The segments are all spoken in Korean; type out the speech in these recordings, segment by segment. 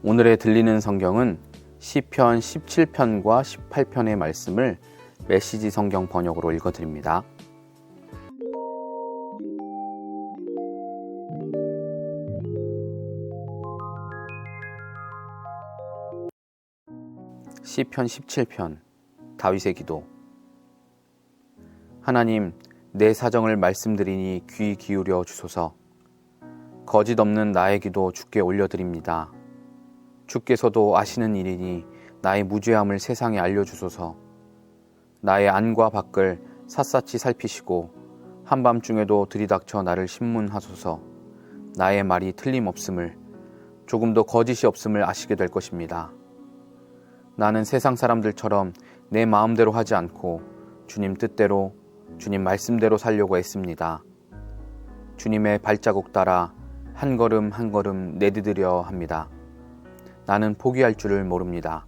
오늘에 들리는 성경은 시편 17편과 18편의 말씀을 메시지 성경 번역으로 읽어드립니다. 시편 17편 다윗의 기도. 하나님, 내 사정을 말씀드리니 귀 기울여 주소서. 거짓 없는 나의 기도 주께 올려드립니다. 주께서도 아시는 일이니 나의 무죄함을 세상에 알려주소서. 나의 안과 밖을 샅샅이 살피시고 한밤중에도 들이닥쳐 나를 신문하소서. 나의 말이 틀림없음을, 조금도 거짓이 없음을 아시게 될 것입니다. 나는 세상 사람들처럼 내 마음대로 하지 않고 주님 뜻대로, 주님 말씀대로 살려고 애씁니다. 주님의 발자국 따라 한 걸음 한 걸음 내디디려 합니다. 나는 포기할 줄을 모릅니다.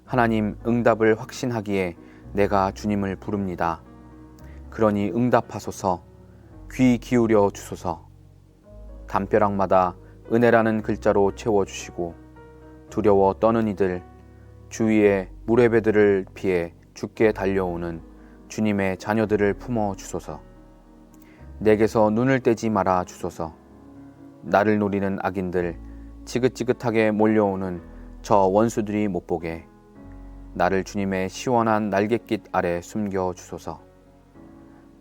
하나님, 응답을 확신하기에 내가 주님을 부릅니다. 그러니 응답하소서. 귀 기울여 주소서. 담벼락마다 은혜라는 글자로 채워주시고 두려워 떠는 이들, 주위에 무레배들을 피해 주께 달려오는 주님의 자녀들을 품어 주소서. 내게서 눈을 떼지 말아 주소서. 나를 노리는 악인들, 지긋지긋하게 몰려오는 저 원수들이 못 보게 나를 주님의 시원한 날갯깃 아래 숨겨 주소서.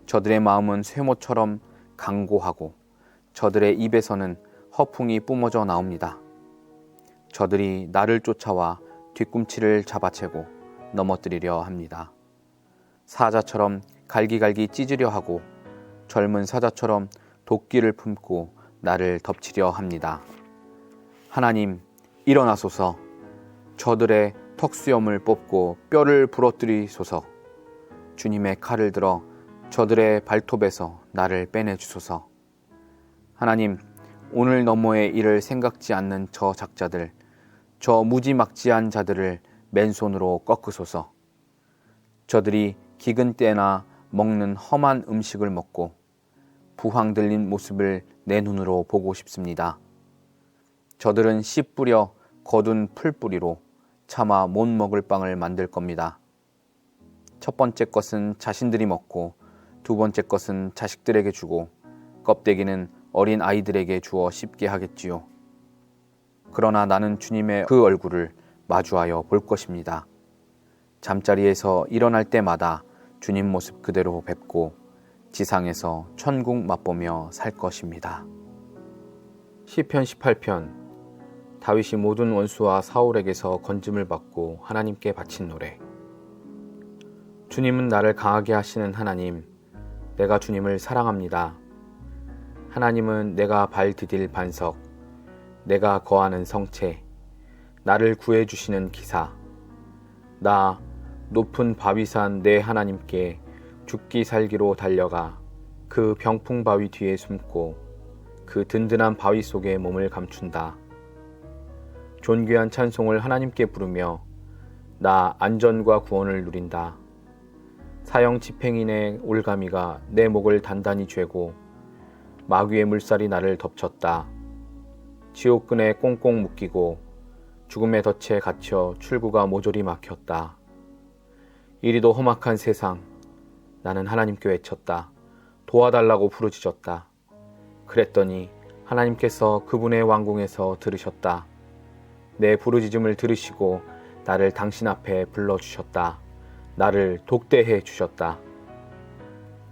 저들의 마음은 쇠못처럼 강고하고 저들의 입에서는 허풍이 뿜어져 나옵니다. 저들이 나를 쫓아와 뒤꿈치를 잡아채고 넘어뜨리려 합니다. 사자처럼 갈기갈기 찢으려 하고 젊은 사자처럼 도끼를 품고 나를 덮치려 합니다. 하나님, 일어나소서. 저들의 턱수염을 뽑고 뼈를 부러뜨리소서. 주님의 칼을 들어 저들의 발톱에서 나를 빼내주소서. 하나님, 오늘 너머의 일을 생각지 않는 저 작자들, 저 무지막지한 자들을 맨손으로 꺾으소서. 저들이 기근 때나 먹는 험한 음식을 먹고 부황 들린 모습을 내 눈으로 보고 싶습니다. 저들은 씨 뿌려 거둔 풀뿌리로 차마 못 먹을 빵을 만들 겁니다. 첫 번째 것은 자신들이 먹고 두 번째 것은 자식들에게 주고 껍데기는 어린 아이들에게 주어 씹게 하겠지요. 그러나 나는 주님의 그 얼굴을 마주하여 볼 것입니다. 잠자리에서 일어날 때마다 주님 모습 그대로 뵙고 지상에서 천국 맛보며 살 것입니다. 시편 18편. 다윗이 모든 원수와 사울에게서 건짐을 받고 하나님께 바친 노래. 주님은 나를 강하게 하시는 하나님, 내가 주님을 사랑합니다. 하나님은 내가 발 디딜 반석, 내가 거하는 성체, 나를 구해주시는 기사. 나 높은 바위산 내 하나님께 죽기 살기로 달려가 그 병풍 바위 뒤에 숨고 그 든든한 바위 속에 몸을 감춘다. 존귀한 찬송을 하나님께 부르며 나 안전과 구원을 누린다. 사형 집행인의 올가미가 내 목을 단단히 죄고 마귀의 물살이 나를 덮쳤다. 지옥끈에 꽁꽁 묶이고 죽음의 덫에 갇혀 출구가 모조리 막혔다. 이리도 험악한 세상, 나는 하나님께 외쳤다. 도와달라고 부르짖었다. 그랬더니 하나님께서 그분의 왕궁에서 들으셨다. 내 부르짖음을 들으시고 나를 당신 앞에 불러주셨다. 나를 독대해 주셨다.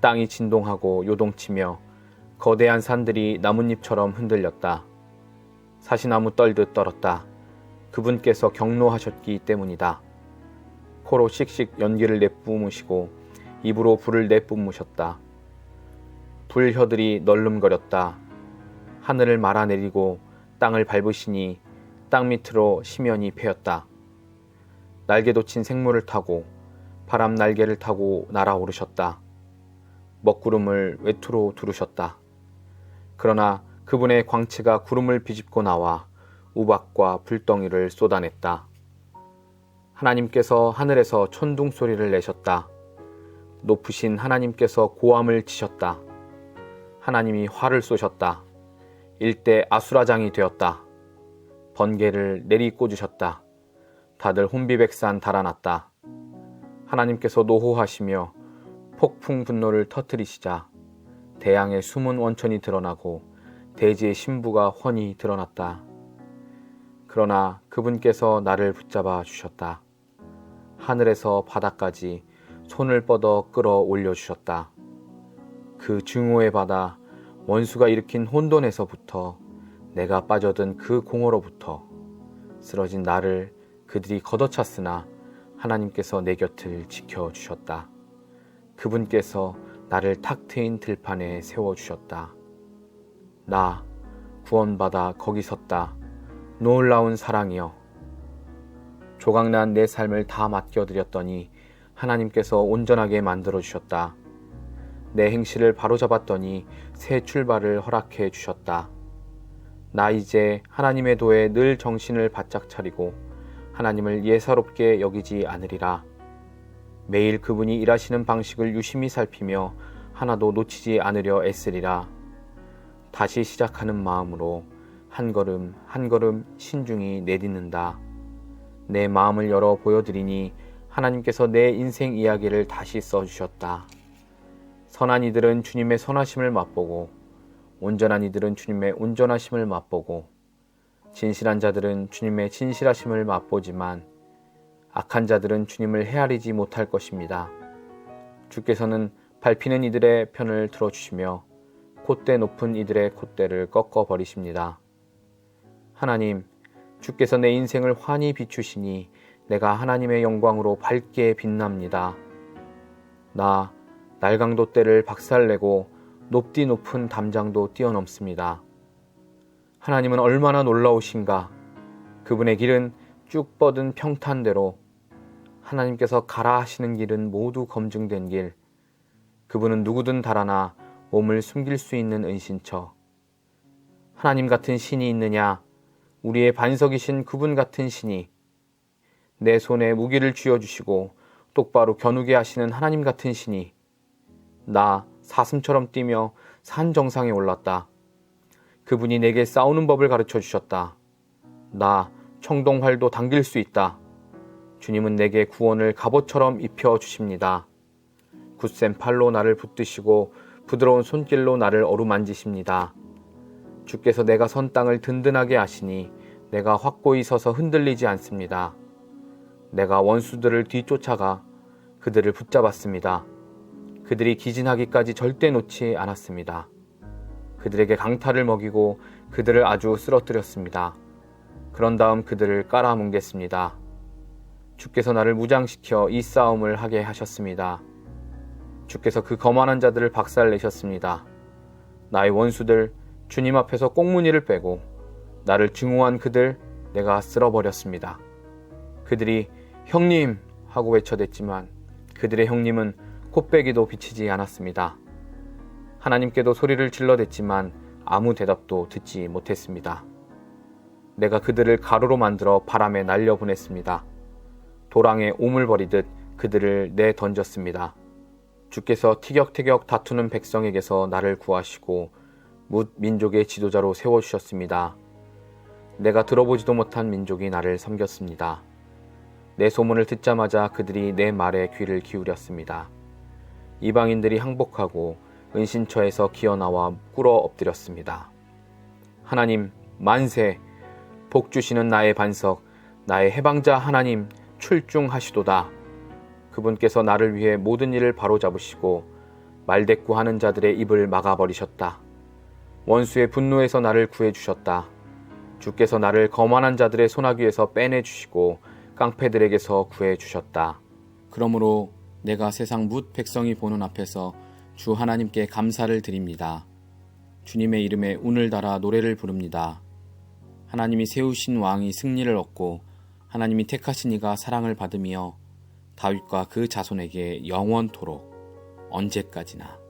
땅이 진동하고 요동치며 거대한 산들이 나뭇잎처럼 흔들렸다. 사시나무 떨듯 떨었다. 그분께서 경노하셨기 때문이다. 코로 씩씩 연기를 내뿜으시고 입으로 불을 내뿜으셨다. 불혀들이 널름거렸다. 하늘을 말아내리고 땅을 밟으시니 땅 밑으로 심연이 패였다. 날개 돋친 생물을 타고 바람 날개를 타고 날아오르셨다. 먹구름을 외투로 두르셨다. 그러나 그분의 광채가 구름을 비집고 나와 우박과 불덩이를 쏟아냈다. 하나님께서 하늘에서 천둥 소리를 내셨다. 높으신 하나님께서 고함을 치셨다. 하나님이 화를 쏘셨다. 일대 아수라장이 되었다. 번개를 내리꽂으셨다. 다들 혼비백산 달아났다. 하나님께서 노호하시며 폭풍 분노를 터뜨리시자 대양의 숨은 원천이 드러나고 대지의 신부가 훤히 드러났다. 그러나 그분께서 나를 붙잡아 주셨다. 하늘에서 바다까지 손을 뻗어 끌어올려 주셨다. 그 증오의 바다, 원수가 일으킨 혼돈에서부터 내가 빠져든 그 공허로부터 쓰러진 나를 그들이 걷어찼으나 하나님께서 내 곁을 지켜주셨다. 그분께서 나를 탁 트인 들판에 세워주셨다. 나 구원받아 거기 섰다. 놀라운 사랑이여. 조각난 내 삶을 다 맡겨드렸더니 하나님께서 온전하게 만들어주셨다. 내 행실을 바로잡았더니 새 출발을 허락해 주셨다. 나 이제 하나님의 도에 늘 정신을 바짝 차리고 하나님을 예사롭게 여기지 않으리라. 매일 그분이 일하시는 방식을 유심히 살피며 하나도 놓치지 않으려 애쓰리라. 다시 시작하는 마음으로 한 걸음 한 걸음 신중히 내딛는다. 내 마음을 열어 보여드리니 하나님께서 내 인생 이야기를 다시 써주셨다. 선한 이들은 주님의 선하심을 맛보고 온전한 이들은 주님의 온전하심을 맛보고 진실한 자들은 주님의 진실하심을 맛보지만 악한 자들은 주님을 헤아리지 못할 것입니다. 주께서는 밟히는 이들의 편을 들어주시며 콧대 높은 이들의 콧대를 꺾어버리십니다. 하나님, 주께서 내 인생을 환히 비추시니 내가 하나님의 영광으로 밝게 빛납니다. 나 날강도 떼를 박살내고 높디 높은 담장도 뛰어넘습니다. 하나님은 얼마나 놀라우신가. 그분의 길은 쭉 뻗은 평탄대로 하나님께서 가라 하시는 길은 모두 검증된 길. 그분은 누구든 달아나 몸을 숨길 수 있는 은신처. 하나님 같은 신이 있느냐? 우리의 반석이신 그분 같은 신이 내 손에 무기를 쥐어주시고 똑바로 겨누게 하시는 하나님 같은 신이 나 사슴처럼 뛰며 산 정상에 올랐다. 그분이 내게 싸우는 법을 가르쳐 주셨다. 나 청동활도 당길 수 있다. 주님은 내게 구원을 갑옷처럼 입혀 주십니다. 굳센 팔로 나를 붙드시고 부드러운 손길로 나를 어루만지십니다. 주께서 내가 선 땅을 든든하게 하시니 내가 확고히 서서 흔들리지 않습니다. 내가 원수들을 뒤쫓아가 그들을 붙잡았습니다. 그들이 기진하기까지 절대 놓지 않았습니다. 그들에게 강탈을 먹이고 그들을 아주 쓰러뜨렸습니다. 그런 다음 그들을 깔아뭉갰습니다. 주께서 나를 무장시켜 이 싸움을 하게 하셨습니다. 주께서 그 거만한 자들을 박살내셨습니다. 나의 원수들 주님 앞에서 꽁무니를 빼고 나를 증오한 그들 내가 쓸어버렸습니다. 그들이 형님 하고 외쳐댔지만 그들의 형님은 콧배기도 비치지 않았습니다. 하나님께도 소리를 질러댔지만 아무 대답도 듣지 못했습니다. 내가 그들을 가루로 만들어 바람에 날려보냈습니다. 도랑에 오물버리듯 그들을 내던졌습니다. 주께서 티격태격 다투는 백성에게서 나를 구하시고 뭇 민족의 지도자로 세워주셨습니다. 내가 들어보지도 못한 민족이 나를 섬겼습니다. 내 소문을 듣자마자 그들이 내 말에 귀를 기울였습니다. 이방인들이 항복하고 은신처에서 기어나와 꿇어 엎드렸습니다. 하나님 만세! 복 주시는 나의 반석, 나의 해방자 하나님 출중하시도다. 그분께서 나를 위해 모든 일을 바로잡으시고 말대꾸하는 자들의 입을 막아버리셨다. 원수의 분노에서 나를 구해주셨다. 주께서 나를 거만한 자들의 소나기에서 빼내주시고 깡패들에게서 구해주셨다. 그러므로 내가 세상 뭇 백성이 보는 앞에서 주 하나님께 감사를 드립니다. 주님의 이름에 운을 달아 노래를 부릅니다. 하나님이 세우신 왕이 승리를 얻고 하나님이 택하신 이가 사랑을 받으며 다윗과 그 자손에게 영원토록 언제까지나